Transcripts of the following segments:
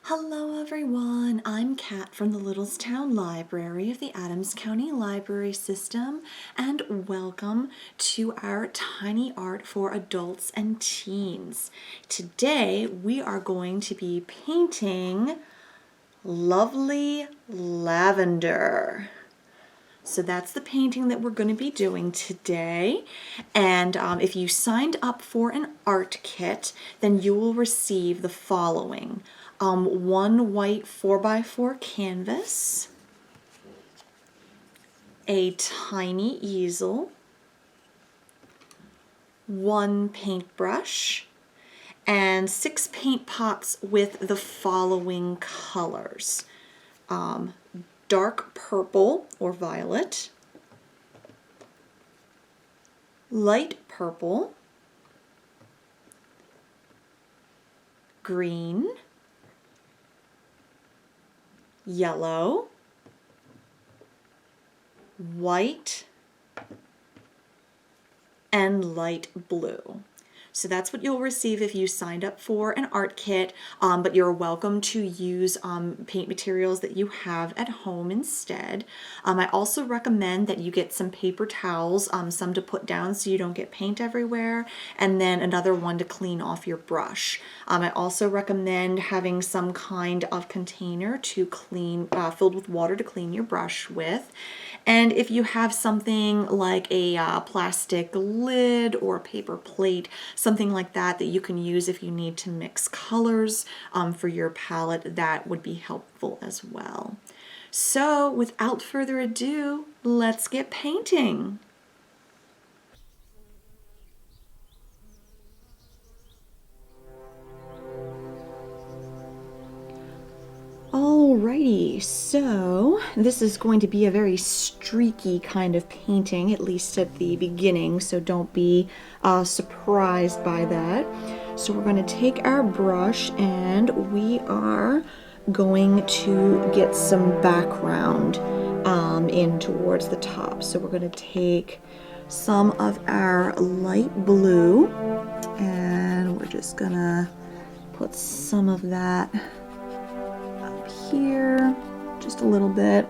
Hello everyone, I'm Kat from the Littlestown Library of the Adams County Library System, and welcome to our tiny art for adults and teens. Today we are going to be painting lovely lavender. So that's the painting that we're going to be doing today. And if you signed up for an art kit, then you will receive the following. One white 4x4 canvas, a tiny easel, one paintbrush, and 6 paint pots with the following colors. Dark purple or violet, light purple, green, yellow, white, and light blue. So that's what you'll receive if you signed up for an art kit, but you're welcome to use paint materials that you have at home instead. I also recommend that you get some paper towels, some to put down so you don't get paint everywhere, and then another one to clean off your brush. I also recommend having some kind of container to clean, filled with water to clean your brush with. And if you have something like a plastic lid or a paper plate, something like that that you can use if you need to mix colors for your palette, that would be helpful as well. So without further ado, let's get painting. Alrighty, so this is going to be a very streaky kind of painting, at least at the beginning, so don't be surprised by that. So we're going to take our brush and we are going to get some background in towards the top. So we're going to take some of our light blue and we're just going to put some of that here, just a little bit,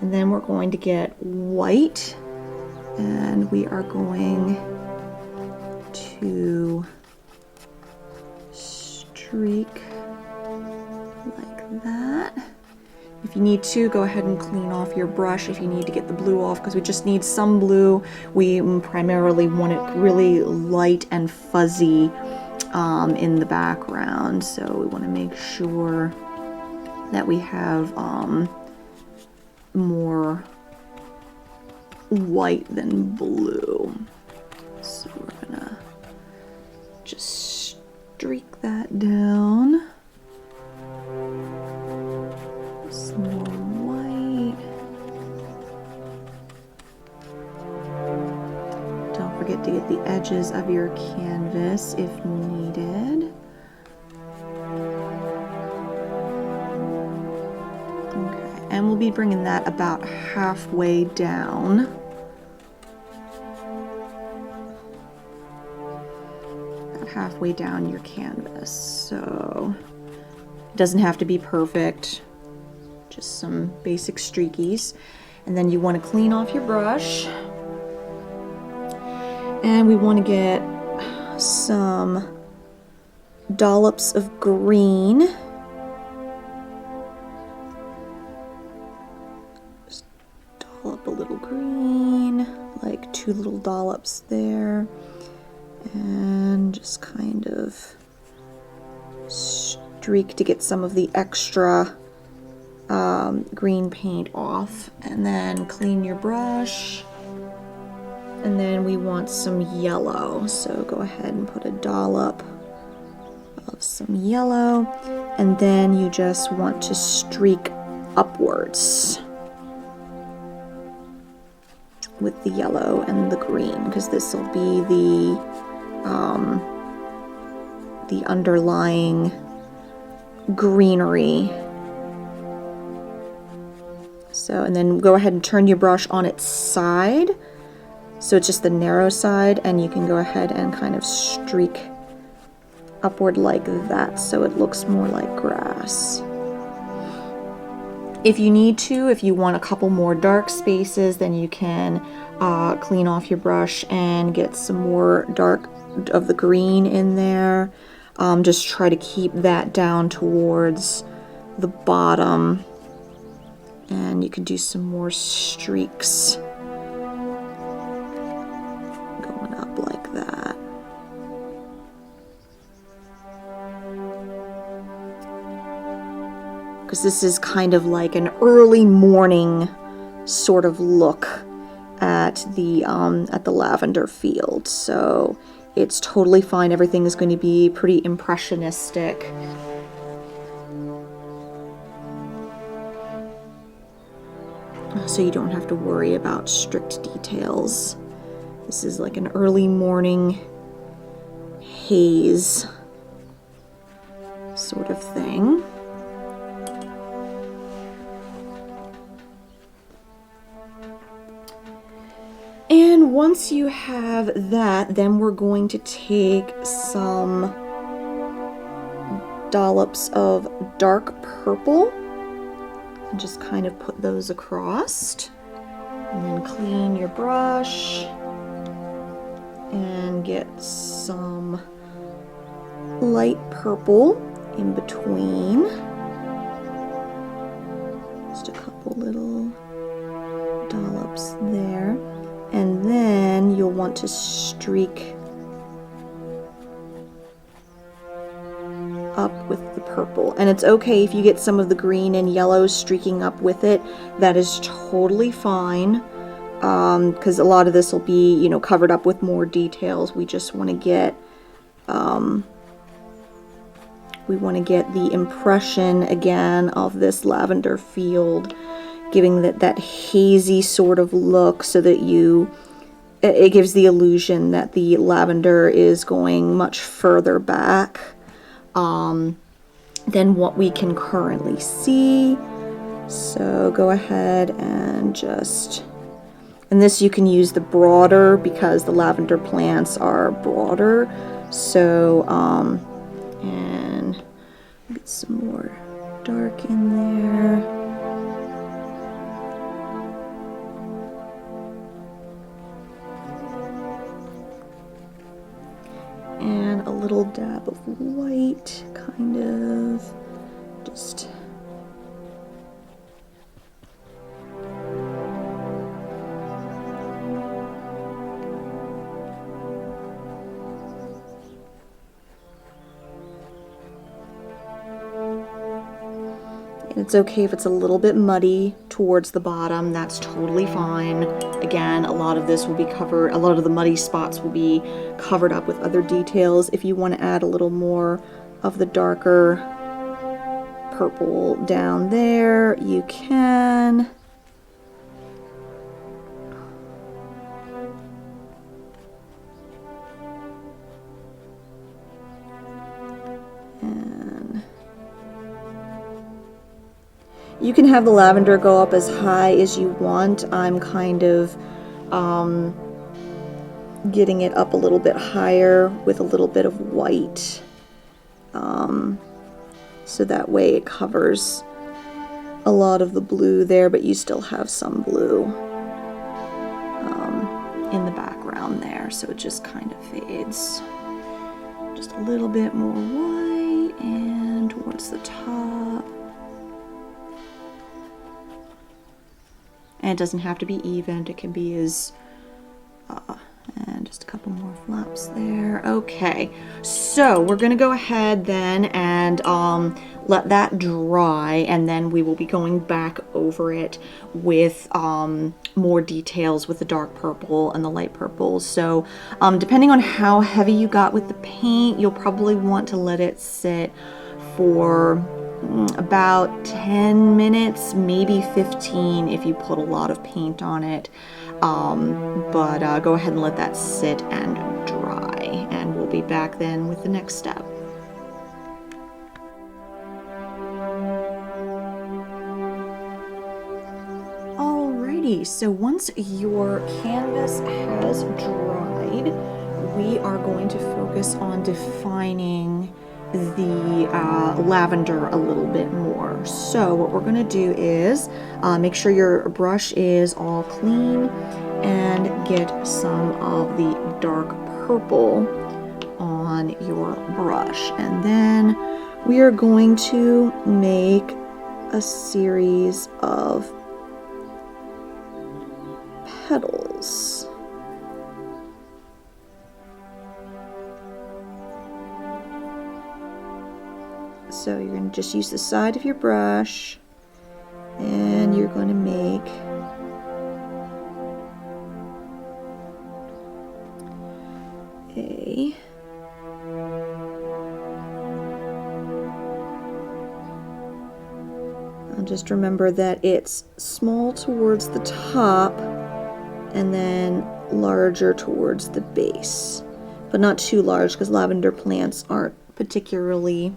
and then we're going to get white and we are going to streak like that. If you need to, go ahead and clean off your brush if you need to get the blue off, because we just need some blue. We primarily want it really light and fuzzy in the background, so we want to make sure that we have more white than blue. So we're gonna just streak that down. Some more white. Don't forget to get the edges of your canvas if needed. And we'll be bringing that about halfway down. About halfway down your canvas. So it doesn't have to be perfect, just some basic streakies. And then you want to clean off your brush. And we want to get some dollops of green. Up a little green, like 2 little dollops there, and just kind of streak to get some of the extra green paint off, and then clean your brush. And then we want some yellow, so go ahead and put a dollop of some yellow, and then you just want to streak upwards with the yellow and the green, because this will be the underlying greenery. So, and then go ahead and turn your brush on its side, so it's just the narrow side, and you can go ahead and kind of streak upward like that so it looks more like grass. If you need to, if you want a couple more dark spaces, then you can clean off your brush and get some more dark of the green in there. Just try to keep that down towards the bottom, and you can do some more streaks going up like that. Because this is kind of like an early morning sort of look at the lavender field, so it's totally fine. Everything is going to be pretty impressionistic. So you don't have to worry about strict details. This is like an early morning haze sort of thing. And once you have that, then we're going to take some dollops of dark purple and just kind of put those across. And then clean your brush and get some light purple in between. Just a couple little dollops there. And then you'll want to streak up with the purple. And it's okay if you get some of the green and yellow streaking up with it. That is totally fine, because a lot of this will be, you know, covered up with more details. We just want to get the impression again of this lavender field, giving that hazy sort of look, so that it gives the illusion that the lavender is going much further back than what we can currently see. So go ahead and this you can use the broader, because the lavender plants are broader. So and get some more dark in there. And a little dab of white, kind of, just and it's okay if it's a little bit muddy towards the bottom, that's totally fine. Again, a lot of this will be covered, a lot of the muddy spots will be covered up with other details. If you want to add a little more of the darker purple down there, you can. You can have the lavender go up as high as you want. I'm kind of getting it up a little bit higher with a little bit of white, so that way it covers a lot of the blue there, but you still have some blue in the background there, so it just kind of fades. Just a little bit more white and towards the top. And it doesn't have to be even, it can be as, and just a couple more flaps there. Okay, so we're gonna go ahead then and let that dry, and then we will be going back over it with more details with the dark purple and the light purple. So depending on how heavy you got with the paint, you'll probably want to let it sit for about 10 minutes, maybe 15 if you put a lot of paint on it. But go ahead and let that sit and dry, and we'll be back then with the next step. Alrighty, so once your canvas has dried, we are going to focus on defining the lavender a little bit more. So what we're going to do is make sure your brush is all clean and get some of the dark purple on your brush. And then we are going to make a series of petals. So you're going to just use the side of your brush and you're going to make a just remember that it's small towards the top and then larger towards the base, but not too large because lavender plants aren't particularly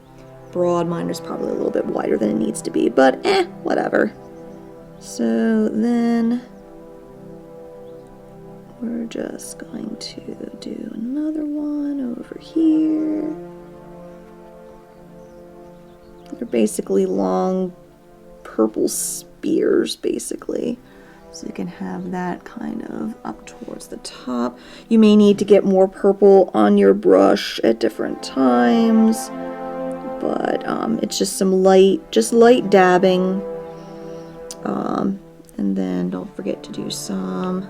broad. Mine is probably a little bit wider than it needs to be, but whatever. So then we're just going to do another one over here. They're basically long purple spears, basically. So you can have that kind of up towards the top. You may need to get more purple on your brush at different times, but it's just some light dabbing. And then don't forget to do some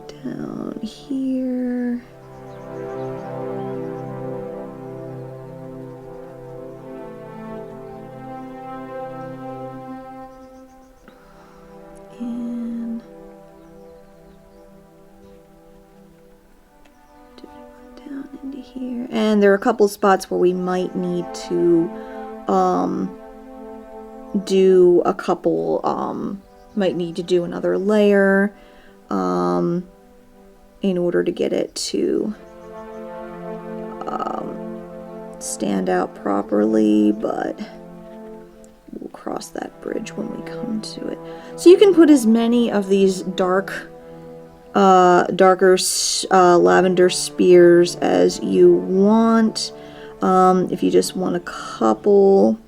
down here. And do one down into here. And there are a couple spots where we might need to do a couple, might need to do another layer in order to get it to stand out properly, but we'll cross that bridge when we come to it. So you can put as many of these darker lavender spears as you want. If you just want a couple,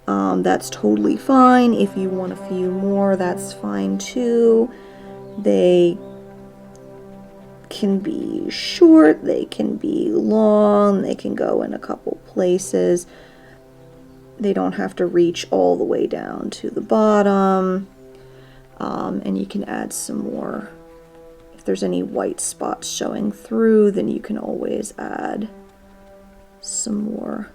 that's totally fine. If you want a few more, that's fine too. They can be short, they can be long, they can go in a couple places. They don't have to reach all the way down to the bottom. And you can add some more. If there's any white spots showing through, then you can always add some more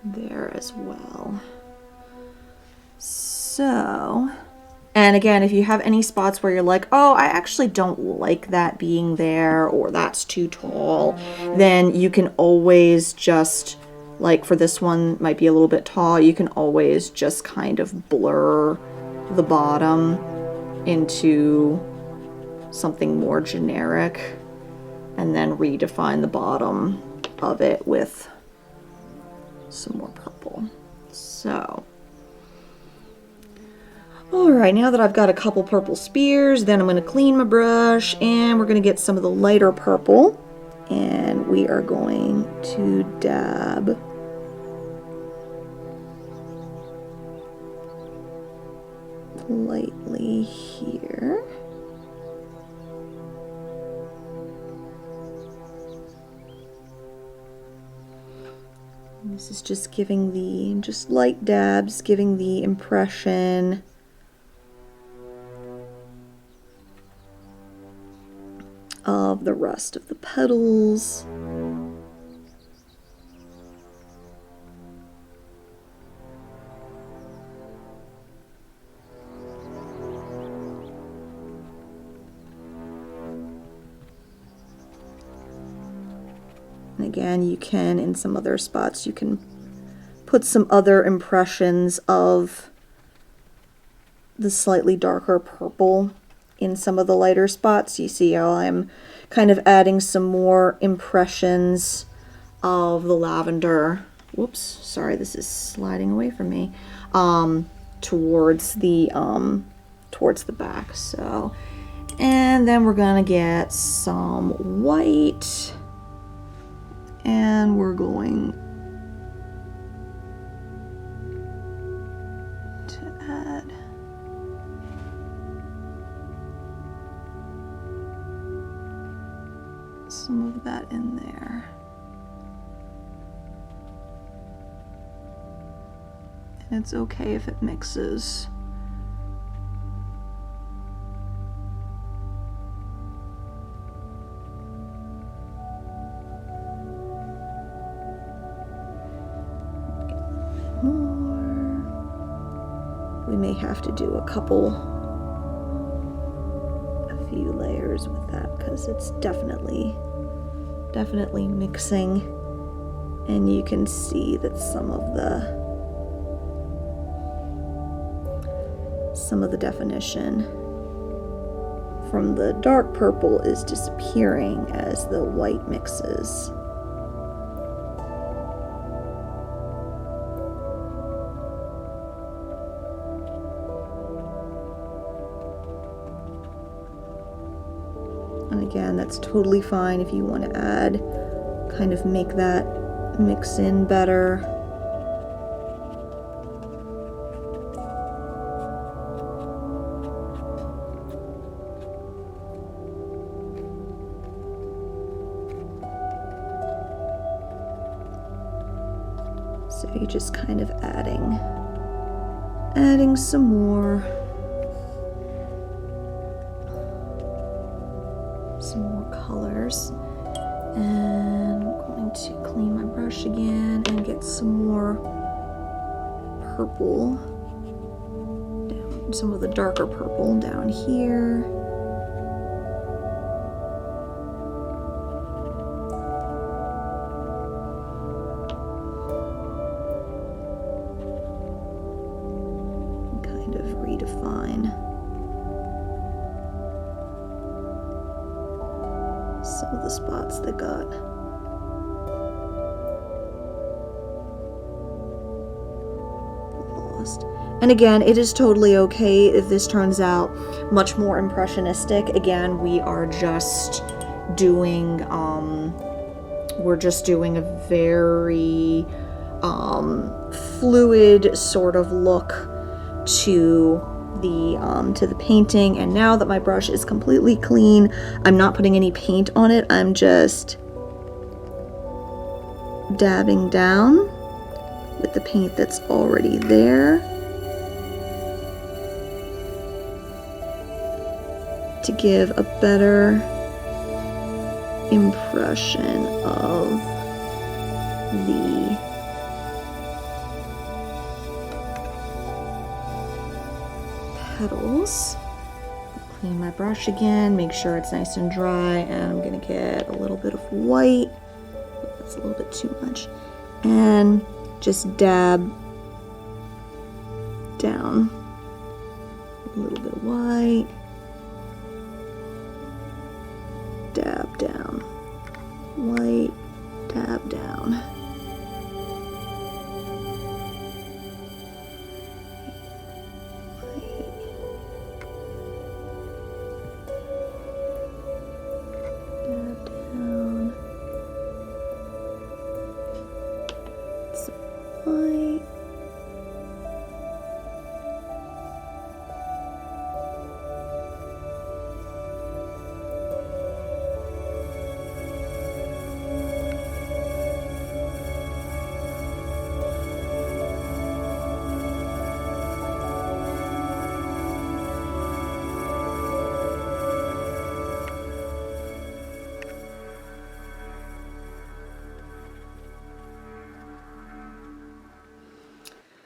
there as well. So, and again, if you have any spots where you're like, oh, I actually don't like that being there, or that's too tall, then you can always just, like for this one might be a little bit tall, you can always just kind of blur the bottom into something more generic and then redefine the bottom of it with some more purple. So, alright, now that I've got a couple purple spears, then I'm going to clean my brush and we're going to get some of the lighter purple and we are going to dab lightly here. This is just giving the, just light dabs, giving the impression of the rest of the petals. And again, you can, in some other spots, you can put some other impressions of the slightly darker purple in some of the lighter spots. You see how I'm kind of adding some more impressions of the lavender. Whoops, sorry, this is sliding away from me. Towards the back. So, and then we're gonna get some white And we're going to add some of that in there. And it's okay if it mixes. We may have to do a few layers with that because it's definitely mixing, and you can see that some of the definition from the dark purple is disappearing as the white mixes. And again, that's totally fine if you want to add, kind of make that mix in better. So you're just kind of adding some more colors. And I'm going to clean my brush again and get some more purple down, some of the darker purple down here. Kind of redefine some of the spots that got lost. And again, it is totally okay if this turns out much more impressionistic. Again, we are just doing we're just doing a very fluid sort of look to the painting. And now that my brush is completely clean, I'm not putting any paint on it. I'm just dabbing down with the paint that's already there to give a better impression of the petals. Clean my brush again, make sure it's nice and dry, and I'm gonna get a little bit of white. That's a little bit too much. And just dab down a little bit of white. Dab down. White, dab down.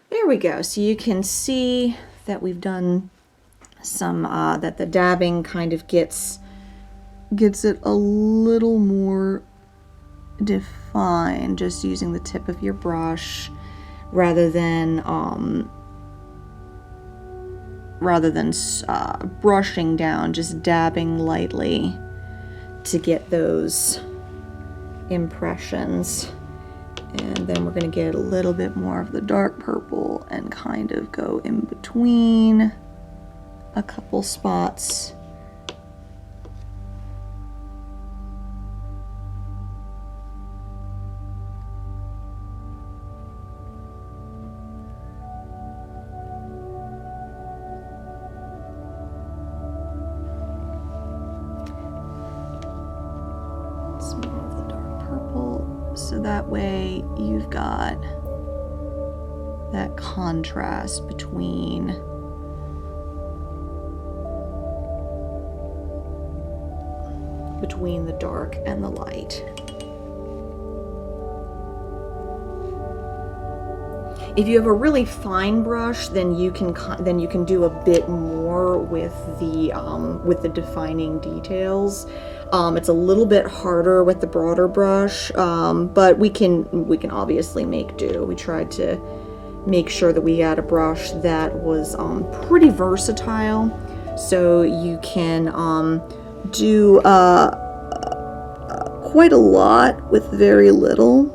There we go. So you can see that we've done some, that the dabbing kind of gets it a little more defined just using the tip of your brush rather than brushing down, just dabbing lightly to get those impressions. And then we're going to get a little bit more of the dark purple and kind of go in between a couple spots. So that way you've got that contrast between the dark and the light. If you have a really fine brush, then you can do a bit more with the defining details. It's a little bit harder with the broader brush, but we can obviously make do. We tried to make sure that we had a brush that was pretty versatile, so you can do quite a lot with very little,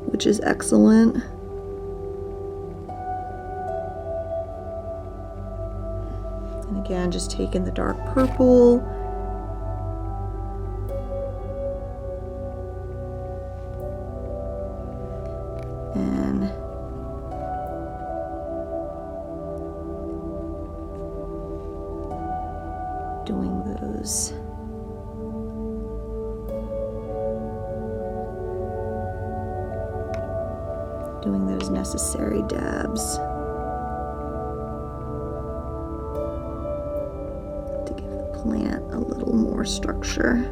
which is excellent. And again, just taking the dark purple and doing those necessary dabs to give the plant a little more structure.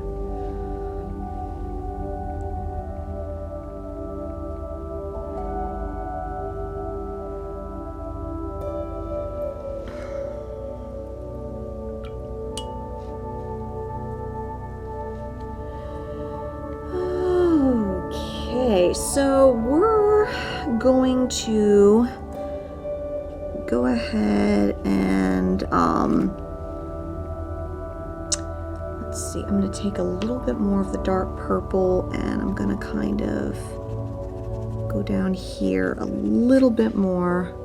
Okay, so we're going to go ahead and let's see, I'm going to take a little bit more of the dark purple and I'm going to kind of go down here a little bit more.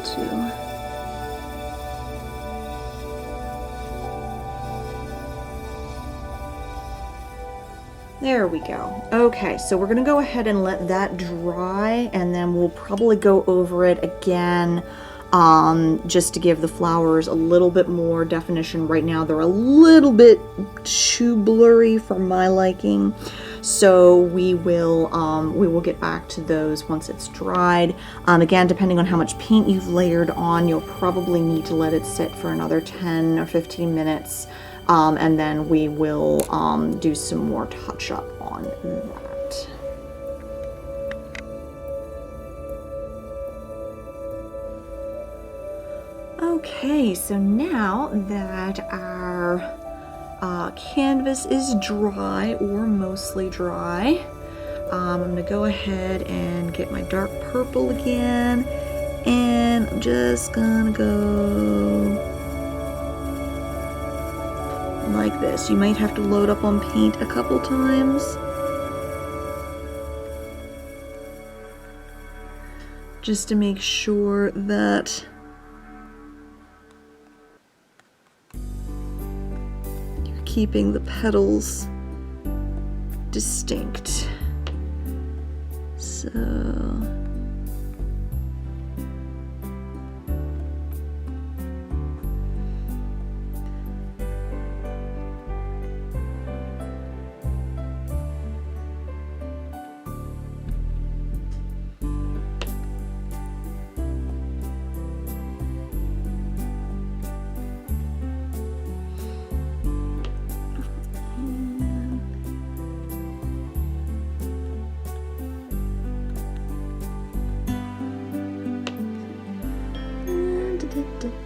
Too. There we go. Okay, so we're gonna go ahead and let that dry, and then we'll probably go over it again just to give the flowers a little bit more definition. Right now they're a little bit too blurry for my liking, so we will get back to those once it's dried. Again, depending on how much paint you've layered on, you'll probably need to let it sit for another 10 or 15 minutes, and then we will do some more touch up on that. Okay, so now that our canvas is dry, or mostly dry, I'm going to go ahead and get my dark purple again, and I'm just going to go like this. You might have to load up on paint a couple times, just to make sure that keeping the petals distinct. So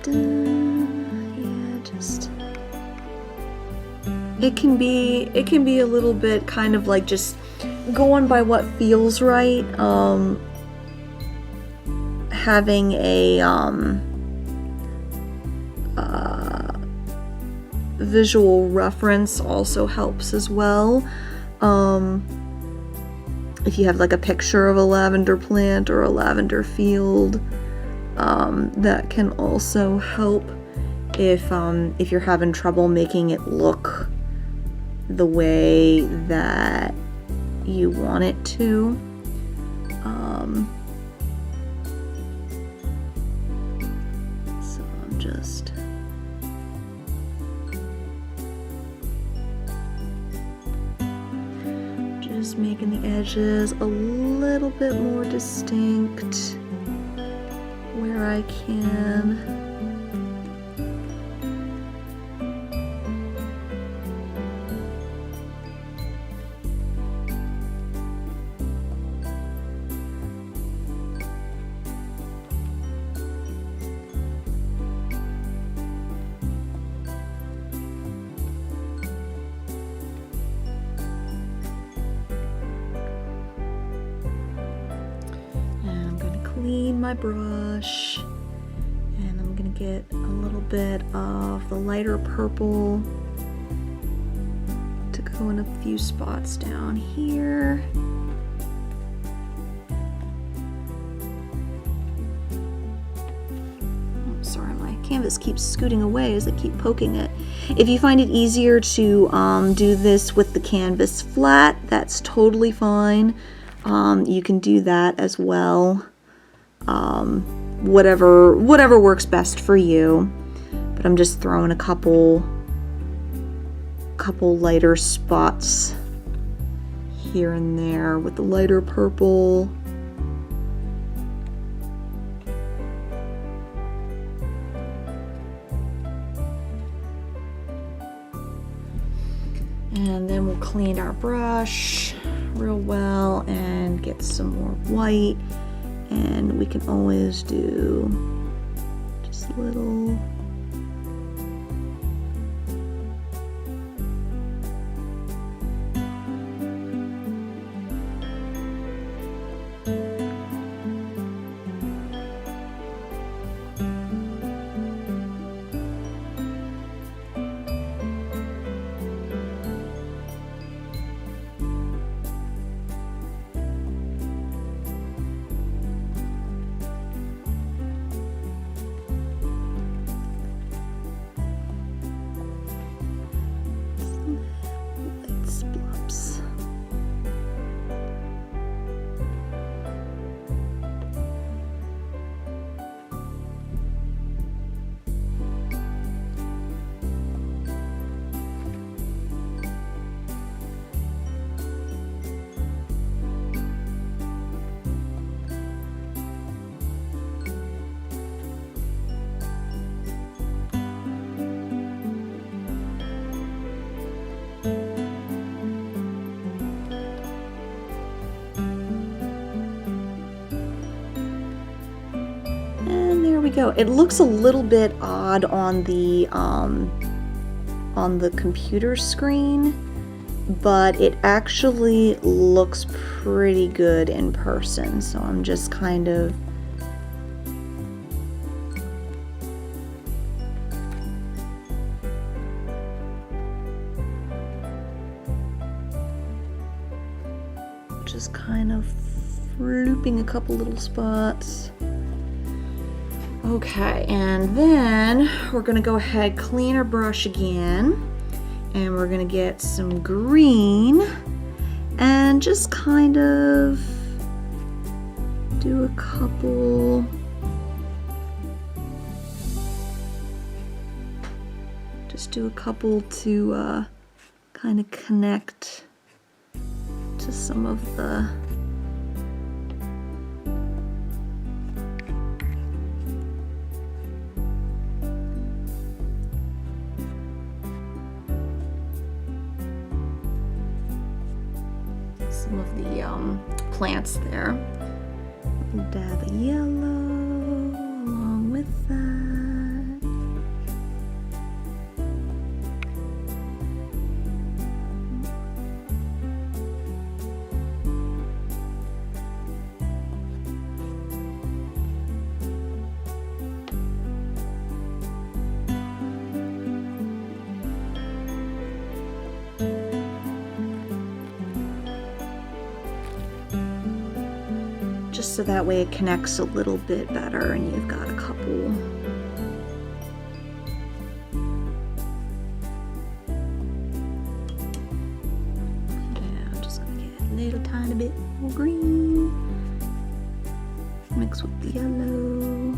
yeah, just it can be a little bit kind of like just going by what feels right. Having a visual reference also helps as well. If you have like a picture of a lavender plant or a lavender field, that can also help if you're having trouble making it look the way that you want it to. So I'm just making the edges a little bit more distinct where I can. Clean my brush, and I'm gonna get a little bit of the lighter purple to go in a few spots down here. Oh, sorry, my canvas keeps scooting away as I keep poking it. If you find it easier to do this with the canvas flat, that's totally fine. You can do that as well. Whatever works best for you, but I'm just throwing a couple lighter spots here and there with the lighter purple. And then we'll clean our brush real well and get some more white. And we can always do just little splubs. Go. It looks a little bit odd on the computer screen, but it actually looks pretty good in person. So I'm just kind of looping a couple little spots. Okay, and then we're gonna go ahead, clean our brush again, and we're gonna get some green and just kind of do a couple to kind of connect to some of the plants there. A little dab of yellow along with that. Just so that way it connects a little bit better and you've got a couple. little tiny bit more green. Mix with the yellow.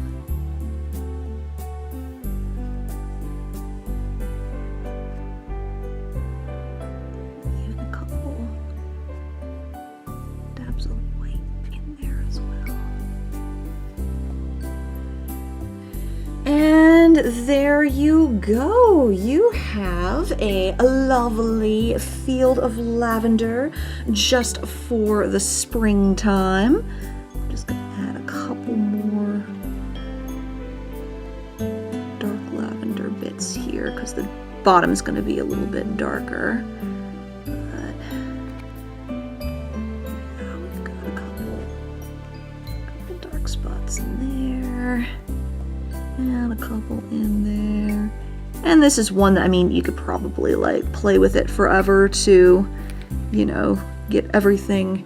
Even a couple dabs of white in there as well. And there you go. You have a lovely field of lavender just for the springtime. Just gonna add a couple more dark lavender bits here because the bottom's gonna be a little bit darker. But now we've got a couple dark spots in there. And a couple in there. And this is one that, I mean, you could probably like play with it forever to, you know, get everything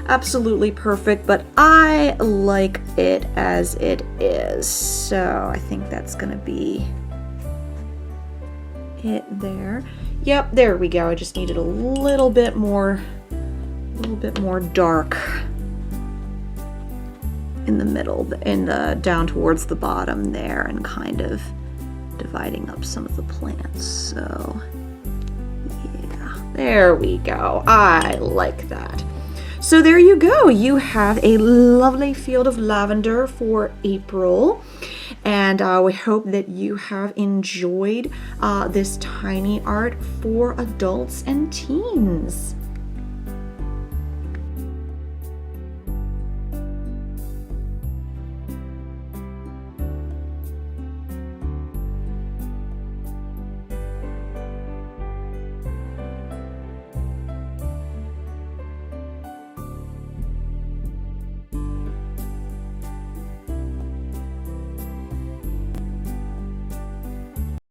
absolutely perfect, but I like it as it is. So I think that's gonna be it there. Yep, there we go. I just needed a little bit more dark in the middle, in the down towards the bottom there, and kind of dividing up some of the plants. So yeah, there we go. I like that. So there you go. You have a lovely field of lavender for April. And we hope that you have enjoyed this tiny art for adults and teens.